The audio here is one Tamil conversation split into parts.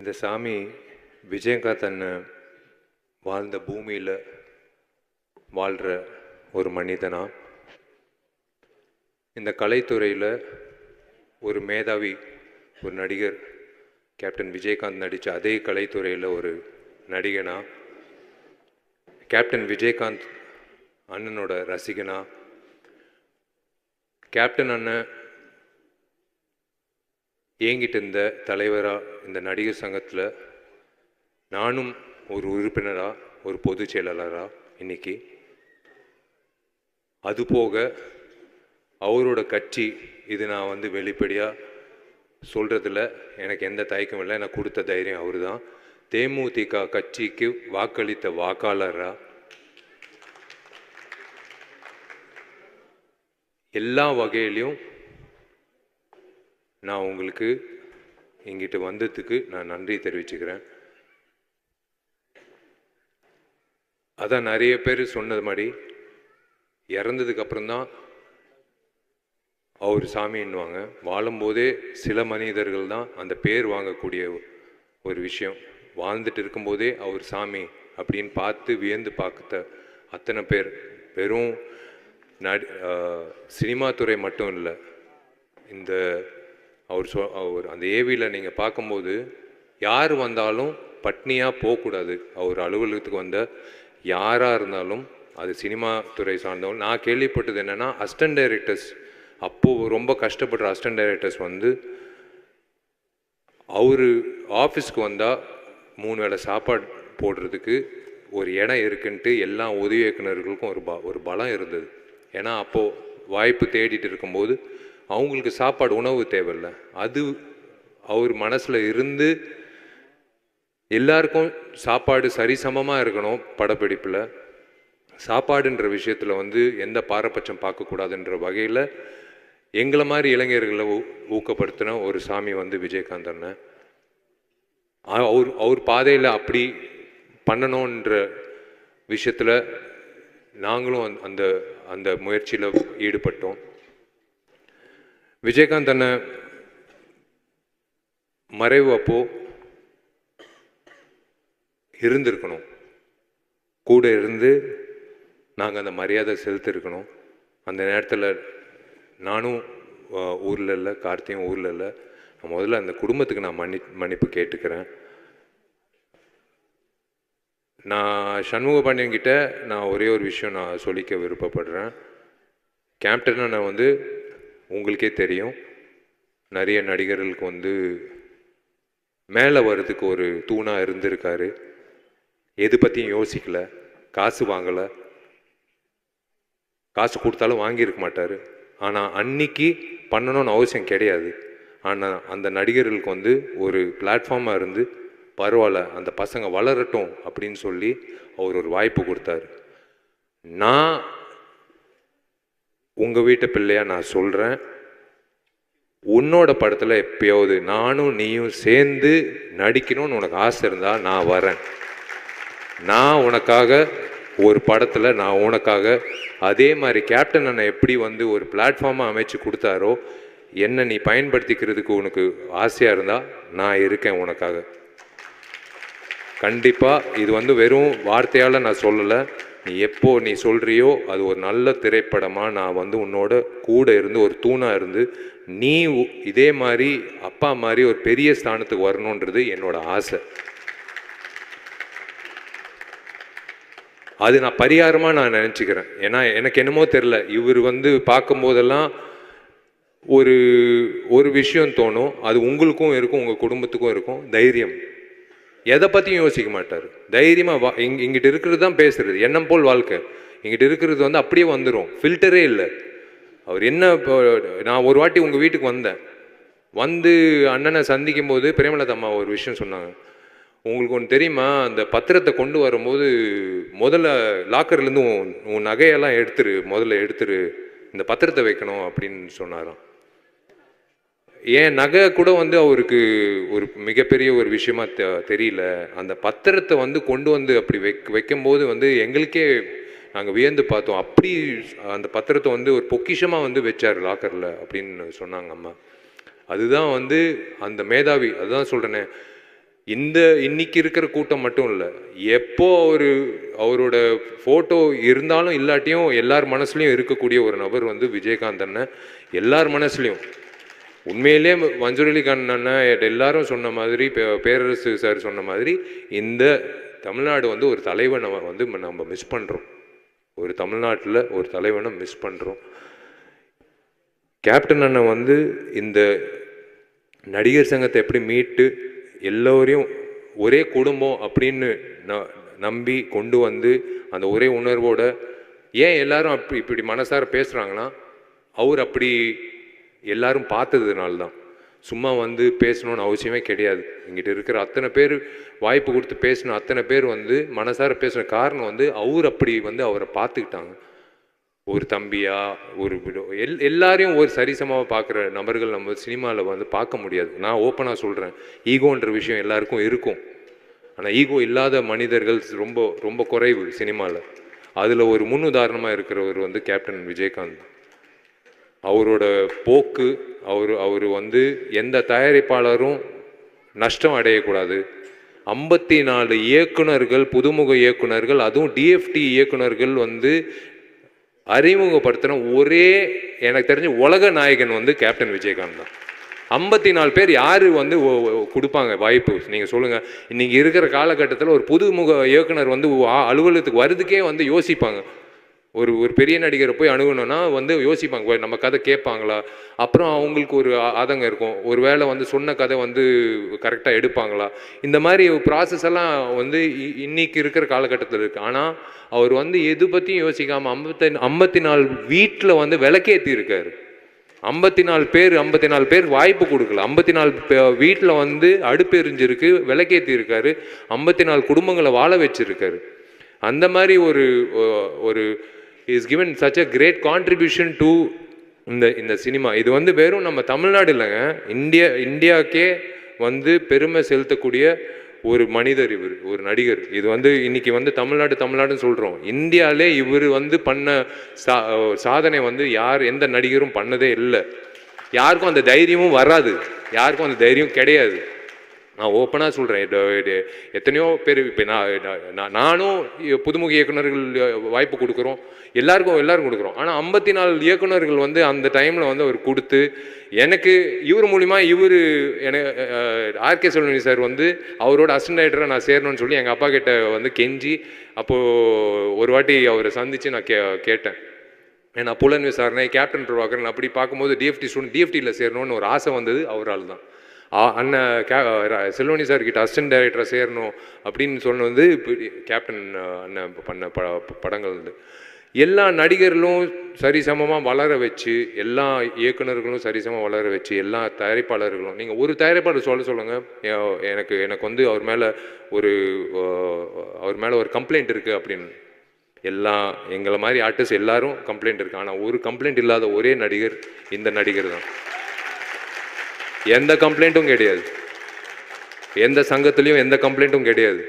இந்த சாமி விஜயகாந்த் அண்ணன் வாழ்ந்த பூமியில் வாழ்கிற ஒரு மனிதனா, இந்த கலைத்துறையில் ஒரு மேதாவி, ஒரு நடிகர், கேப்டன் விஜயகாந்த் நடித்த அதே கலைத்துறையில் ஒரு நடிகனா, கேப்டன் விஜயகாந்த் அண்ணனோட ரசிகனா, கேப்டன் அண்ணன் ஏங்கிட்டு இருந்த தலைவராக இந்த நடிகர் சங்கத்தில் நானும் ஒரு உறுப்பினராக, ஒரு பொதுச் செயலாளராக இன்னைக்கு, அதுபோக அவரோட கட்சி, இது நான் வெளிப்படையாக சொல்கிறதுல எனக்கு எந்த தயக்கமும் இல்லை. எனக்கு கொடுத்த தைரியம் அவர் தான். தேமுதிக கட்சிக்கு வாக்களித்த வாக்காளராக எல்லா வகையிலையும் நான் உங்களுக்கு இங்கிட்டு வந்ததுக்கு நான் நன்றி தெரிவிச்சுக்கிறேன். அதான் நிறைய பேர் சொன்னது மாதிரி இறந்ததுக்கு அப்புறம்தான் அவர் சாமின்னுவாங்க. வாழும்போதே சில மனிதர்கள் தான் அந்த பேர் வாங்கக்கூடிய ஒரு விஷயம். வாழ்ந்துட்டு இருக்கும்போதே அவர் சாமி அப்படின்னு பார்த்து வியந்து பார்த்த அத்தனை பேர், வெறும் சினிமா துறை மட்டும் இல்லை, இந்த அவர் அந்த ஏவியில் நீங்கள் பார்க்கும்போது யார் வந்தாலும் பட்னியாக போகக்கூடாது. அவர் அலுவலகத்துக்கு வந்த யாராக இருந்தாலும், அது சினிமா துறை சார்ந்தவங்க. நான் கேள்விப்பட்டது என்னென்னா, அசிஸ்டன்ட் டைரக்டர்ஸ், அப்போது ரொம்ப கஷ்டப்படுற அசிஸ்டன்ட் டைரக்டர்ஸ் அவர் ஆஃபீஸ்க்கு வந்தால் 3 வேளை சாப்பாடு போடுறதுக்கு ஒரு இடம் இருக்குன்ட்டு எல்லா உதவி இயக்குநர்களுக்கும் ஒரு பலம் இருந்தது. ஏன்னா அப்போது வாய்ப்பு தேடிட்டு இருக்கும்போது அவங்களுக்கு சாப்பாடு, உணவு தேவையில்லை. அது அவர் மனசில் இருந்து எல்லாருக்கும் சாப்பாடு சரிசமமாக இருக்கணும். படப்பிடிப்பில் சாப்பாடுன்ற விஷயத்தில் எந்த பாரபட்சம் பார்க்கக்கூடாதுன்ற வகையில் எங்களை மாதிரி இளைஞர்களை ஊக்கப்படுத்தின ஒரு சாமி விஜயகாந்த் அண்ணன். அவர் பாதையில் அப்படி பண்ணணுன்ற விஷயத்தில் நாங்களும் அந்த அந்த முயற்சியில் ஈடுபட்டோம். விஜயகாந்த் அண்ணன் மறைவு அப்போ இருந்திருக்கணும், கூட இருந்து நாங்கள் அந்த மரியாதை செலுத்திருக்கணும். அந்த நேரத்தில் நானும் ஊரில் இல்லை, கார்த்தியும் ஊரில் இல்லை. நான் முதல்ல அந்த குடும்பத்துக்கு நான் மன்னிப்பு கேட்டுக்கிறேன். நான் சண்முக பாண்டியன்கிட்ட நான் ஒரே ஒரு விஷயம் நான் சொல்லிக்க விருப்பப்படுறேன். கேப்டன் அண்ணன் உங்களுக்கே தெரியும், நிறைய நடிகர்களுக்கு மேலே வர்றதுக்கு ஒரு தூணாக இருந்திருக்காரு. எது பற்றியும் யோசிக்கலை, காசு வாங்கலை, காசு கொடுத்தாலும் வாங்கியிருக்க மாட்டார். ஆனால் அன்னைக்கு பண்ணணும்னு அவசியம் கிடையாது. ஆனால் அந்த நடிகர்களுக்கு ஒரு பிளாட்ஃபார்மாக இருந்து, பரவாயில்ல அந்த பசங்க வளரட்டும் அப்படின்னு சொல்லி அவர் ஒரு வாய்ப்பு கொடுத்தாரு. நான் உங்கள் வீட்டு பிள்ளையாக நான் சொல்கிறேன், உன்னோட படத்தில் எப்பயாவது நானும் நீயும் சேர்ந்து நடிக்கணும்னு உனக்கு ஆசை இருந்தால் நான் வரேன். நான் உனக்காக ஒரு படத்தில் நான் உனக்காக அதே மாதிரி கேப்டன் அண்ணன் எப்படி ஒரு பிளாட்ஃபார்மாக அமைச்சு கொடுத்தாரோ, என்ன நீ பயன்படுத்திக்கிறதுக்கு உனக்கு ஆசையாக இருந்தால் நான் இருக்கேன் உனக்காக. கண்டிப்பாக இது வெறும் வார்த்தையால் நான் சொல்லலை. நீ எப்போ நீ சொல்கிறியோ அது ஒரு நல்ல திரைப்படமாக நான் உன்னோட கூட இருந்து ஒரு தூணாக இருந்து, நீ இதே மாதிரி அப்பா மாதிரி ஒரு பெரிய ஸ்தானத்துக்கு வரணுன்றது என்னோட ஆசை. அது நான் பரிகாரமாக நான் நினச்சிக்கிறேன். ஏன்னா எனக்கு என்னமோ தெரில, இவர் பார்க்கும்போதெல்லாம் ஒரு விஷயம் தோணும். அது உங்களுக்கும் இருக்கும், உங்கள் குடும்பத்துக்கும் இருக்கும். தைரியம், எதை பற்றியும் யோசிக்க மாட்டார். தைரியமாக இங்கிட்ட இருக்கிறது தான் பேசுறது, எண்ணம் போல் வாழ்க்கை. இங்கிட்ட இருக்கிறது அப்படியே வந்துடும், ஃபில்டரே இல்லை. அவர் என்ன, நான் ஒரு வாட்டி உங்கள் வீட்டுக்கு வந்தேன், அண்ணனை சந்திக்கும் போது பிரேமலதா அம்மா ஒரு விஷயம் சொன்னாங்க. உங்களுக்கு ஒன்று தெரியுமா, அந்த பத்திரத்தை கொண்டு வரும்போது முதல்ல லாக்கர்லேருந்து உன் நகையெல்லாம் முதல்ல எடுத்துரு, இந்த பத்திரத்தை வைக்கணும் அப்படின்னு சொன்னாராம். ஏன் நகை கூட அவருக்கு ஒரு மிகப்பெரிய ஒரு விஷயமா தெரியல. அந்த பத்திரத்தை கொண்டு அப்படி வைக்கும்போது எங்களுக்கே நாங்கள் வியந்து பார்த்தோம். அப்படி அந்த பத்திரத்தை ஒரு பொக்கிஷமாக வச்சார் லாக்கரில் அப்படின்னு சொன்னாங்க அம்மா. அதுதான் அந்த மேதாவி. அதுதான் சொல்கிறேனே, இன்னைக்கு இருக்கிற கூட்டம் மட்டும் இல்லை, எப்போ அவரோட ஃபோட்டோ இருந்தாலும் இல்லாட்டியும் எல்லார் மனசுலையும் இருக்கக்கூடிய ஒரு நபர் வந்து விஜயகாந்த் அண்ணன். எல்லார் மனசுலையும் உண்மையிலே மன்சூர் அலிகான் அண்ணன் எல்லாரும் சொன்ன மாதிரி, பேரரசு சார் சொன்ன மாதிரி, இந்த தமிழ்நாடு வந்து ஒரு தலைவனை வந்து நம்ம மிஸ் பண்ணுறோம். ஒரு தமிழ்நாட்டில் ஒரு தலைவனை மிஸ் பண்ணுறோம். கேப்டன் அண்ணன் வந்து இந்த நடிகர் சங்கத்தை எப்படி மீட்டு எல்லோரையும் ஒரே குடும்பம் அப்படின்னு நம்பி கொண்டு வந்து அந்த ஒரே உணர்வோட, ஏன் எல்லாரும் இப்படி மனசார பேசுகிறாங்கன்னா, அவர் அப்படி எல்லாரும் பார்த்ததுனால தான். சும்மா வந்து பேசணும்னு அவசியமே கிடையாது. இங்கிட்ட இருக்கிற அத்தனை பேர் வாய்ப்பு கொடுத்து பேசணும், அத்தனை பேர் வந்து மனசார பேசுகிற காரணம் வந்து அவர் அப்படி வந்து அவரை பார்த்துக்கிட்டாங்க. ஒரு தம்பியா, ஒரு எல்லாரையும் ஒரு சரிசமாக பார்க்குற நபர்கள் நம்ம சினிமாவில் வந்து பார்க்க முடியாது. நான் ஓப்பனாக சொல்கிறேன், ஈகோன்ற விஷயம் எல்லாருக்கும் இருக்கும். ஆனால் ஈகோ இல்லாத மனிதர்கள் ரொம்ப ரொம்ப குறைவு சினிமாவில். அதில் ஒரு முன்னுதாரணமாக இருக்கிறவர் வந்து கேப்டன் விஜயகாந்த். அவரோட போக்கு, அவர் வந்து எந்த தயாரிப்பாளரும் நஷ்டம் அடையக்கூடாது. 54 இயக்குனர்கள், புதுமுக இயக்குனர்கள், அதுவும் டிஎஃப்டி இயக்குனர்கள் வந்து அறிமுகப்படுத்தின ஒரே எனக்கு தெரிஞ்ச உலக நாயகன் வந்து கேப்டன் விஜயகாந்த் தான். 54 பேர் யார் வந்து கொடுப்பாங்க வாய்ப்பு? நீங்கள் சொல்லுங்கள். இன்றைக்கி இருக்கிற காலகட்டத்தில் ஒரு புதுமுக இயக்குனர் வந்து அலுவலகத்துக்கு வர்றதுக்கே வந்து யோசிப்பாங்க. ஒரு பெரிய நடிகரை போய் அணுகணும்னா வந்து யோசிப்பாங்க, நம்ம கதை கேட்பாங்களா? அப்புறம் அவங்களுக்கு ஒரு ஆதங்கம் இருக்கும், ஒரு வேளை வந்து சொன்ன கதை வந்து கரெக்டாக எடுப்பாங்களா? இந்த மாதிரி ப்ராசஸ் எல்லாம் வந்து இன்னைக்கு இருக்கிற காலகட்டத்தில் இருக்குது. ஆனால் அவர் வந்து எது பற்றியும் யோசிக்காமல் 54 வீட்டில் வந்து விளக்கேற்றி இருக்காரு. 54 பேர் வாய்ப்பு கொடுக்கல. 54 வீட்டில் வந்து அடுப்பு எரிஞ்சிருக்கு, விளக்கேற்றி இருக்காரு. 54 குடும்பங்களை வாழ வச்சிருக்காரு. அந்த மாதிரி ஒரு is given such a great contribution to இந்த சினிமா. இது வந்து வெறும் நம்ம தமிழ்நாடு இல்லைங்க, இந்தியாவுக்கே வந்து பெருமை செலுத்தக்கூடிய ஒரு மனிதர் இவர், ஒரு நடிகர். இது வந்து இன்னைக்கு வந்து தமிழ்நாடுன்னு சொல்கிறோம். இந்தியாவிலே இவர் வந்து பண்ண சாதனை வந்து எந்த நடிகரும் பண்ணதே இல்லை. யாருக்கும் அந்த தைரியமும் வராது, யாருக்கும் அந்த தைரியம் கிடையாது. நான் ஓப்பனாக சொல்கிறேன். எத்தனையோ பேர் இப்போ நானும் புதுமுக இயக்குநர்கள் வாய்ப்பு கொடுக்குறோம், எல்லாரும் கொடுக்குறோம். ஆனால் 54 இயக்குநர்கள் வந்து அந்த டைமில் வந்து அவர் கொடுத்து, எனக்கு இவர் மூலிமா ஆர்கே செல்வமணி சார் வந்து அவரோட அசிஸ்டன்ட் டைரக்டராக நான் சேரணும்னு சொல்லி எங்கள் அப்பா கிட்ட வந்து கெஞ்சி, அப்போது ஒரு வாட்டி அவரை சந்தித்து நான் கேட்டேன். ஏன்னா புலன் விசாரணை, கேப்டன் பிரபாகரன் அப்படி பார்க்கும்போது டிஎஃப்டியில் சேரணும்னு ஒரு ஆசை வந்தது அவரால் தான். அண்ணன் செல்வமணி சார் கிட்ட அசிஸ்டன்ட் டைரக்டராக சேரணும் அப்படின்னு சொன்ன வந்து இப்படி கேப்டன் அண்ணன் பண்ண படங்கள் வந்து எல்லா நடிகர்களும் சரிசமமாக வளர வச்சு, எல்லா இயக்குநர்களும் சரிசமமாக வளர வச்சு, எல்லா தயாரிப்பாளர்களும், நீங்கள் ஒரு தயாரிப்பாளர் சொல்லுங்கள், எனக்கு வந்து அவர் மேலே ஒரு கம்ப்ளைண்ட் இருக்குது அப்படின்னு. எங்களை மாதிரி ஆர்டிஸ்ட் எல்லாரும் கம்ப்ளைண்ட் இருக்குது. ஆனால் ஒரு கம்ப்ளைண்ட் இல்லாத ஒரே நடிகர் இந்த நடிகர் தான். எந்த கம்ப்ளைண்ட்டும் கிடையாது, எந்த சங்கத்திலையும் எந்த கம்ப்ளைண்ட்டும் கிடையாது.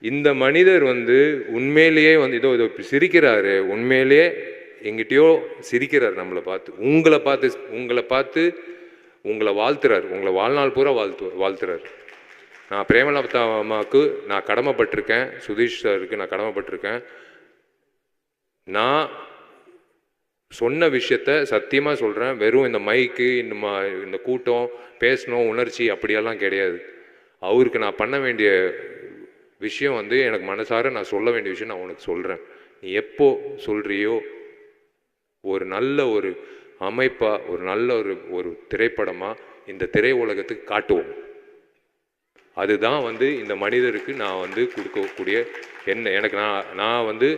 இந்த மனிதர் வந்து உண்மையிலேயே வந்து இதோ சிரிக்கிறாரு, உண்மையிலேயே எங்கிட்டயோ சிரிக்கிறார். நம்மளை பார்த்து, உங்களை பார்த்து உங்களை வாழ்த்துறாரு, உங்களை வாழ்நாள் பூரா வாழ்த்துறாரு. நான் பிரேமலதா அம்மாவுக்கு நான் கடமைப்பட்டிருக்கேன், சுதீஷ் சாருக்கு நான் கடமைப்பட்டிருக்கேன். நான் சொன்ன விஷயத்த சத்தியமாக சொல்கிறேன். வெறும் இந்த மைக்கு, இந்த கூட்டம், பேசணும், உணர்ச்சி அப்படியெல்லாம் கிடையாது. அவருக்கு நான் பண்ண வேண்டிய விஷயம் வந்து, எனக்கு மனசார நான் சொல்ல வேண்டிய விஷயம் நான் உனக்கு சொல்கிறேன். நீ எப்போ சொல்கிறியோ, ஒரு நல்ல ஒரு அமைப்பாக, ஒரு நல்ல ஒரு திரைப்படமாக இந்த திரை உலகத்துக்கு காட்டுவோம். அதுதான் வந்து இந்த மனிதருக்கு நான் வந்து கொடுக்கக்கூடிய எனக்கு நான் வந்து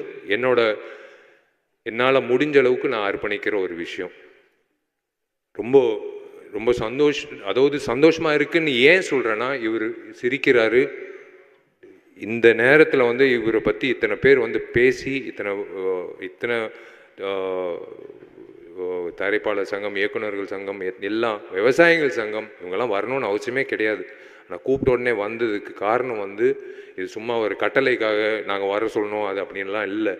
என்னால் முடிஞ்ச அளவுக்கு நான் அர்ப்பணிக்கிற ஒரு விஷயம். ரொம்ப ரொம்ப சந்தோஷமாக இருக்குன்னு ஏன் சொல்கிறேன்னா, இவர் சிரிக்கிறாரு. இந்த நேரத்தில் வந்து இவரை பற்றி இத்தனை பேர் வந்து பேசி, இத்தனை தயாரிப்பாளர் சங்கம், இயக்குநர்கள் சங்கம், எல்லாம் விவசாயிகள் சங்கம், இவங்கெல்லாம் வரணும்னு அவசியமே கிடையாது. ஆனால் கூப்பிட்ட உடனே வந்ததுக்கு காரணம் வந்து, இது சும்மா ஒரு கட்டளைக்காக நாங்கள் வர சொல்லணும் அது அப்படின்லாம் இல்லை.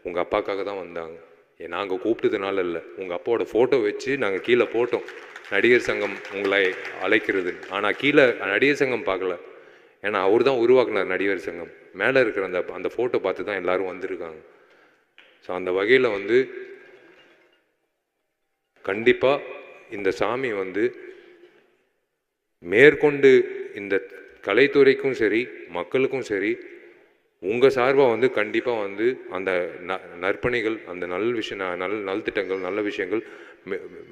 உங்கள் அப்பாக்காக தான் வந்தாங்க. நாங்கள் கூப்பிட்டதுனால இல்லை, உங்கள் அப்பாவோட ஃபோட்டோ வச்சு நாங்கள் கீழே போட்டோம். நடிகர் சங்கம் உங்களை அழைக்கிறது. ஆனால் கீழே நடிகர் சங்கம் பார்க்கல. ஏன்னா அவர் தான் உருவாக்குனார் நடிகர் சங்கம். மேலே இருக்கிற அந்த ஃபோட்டோ பார்த்து தான் எல்லோரும் வந்திருக்காங்க. ஸோ அந்த வகையில் வந்து கண்டிப்பாக இந்த சாமி வந்து மேற்கொண்டு இந்த கலைத்துறைக்கும் சரி மக்களுக்கும் சரி உங்கள் சார்பாக வந்து கண்டிப்பாக வந்து அந்த நற்பணிகள், அந்த நல்திட்டங்கள், நல்ல விஷயங்கள்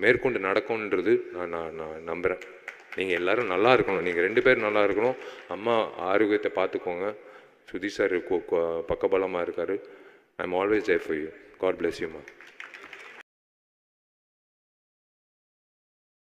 மேற்கொண்டு நடக்கும்ன்றது நான் நம்புகிறேன். நீங்கள் எல்லோரும் நல்லா இருக்கணும். நீங்கள் 2 பேரும் நல்லா இருக்கணும். அம்மா ஆரோக்கியத்தை பார்த்துக்கோங்க. சுதீஷ் சார் பக்கபலமாக இருக்கார். I am always there for you. God bless you மா.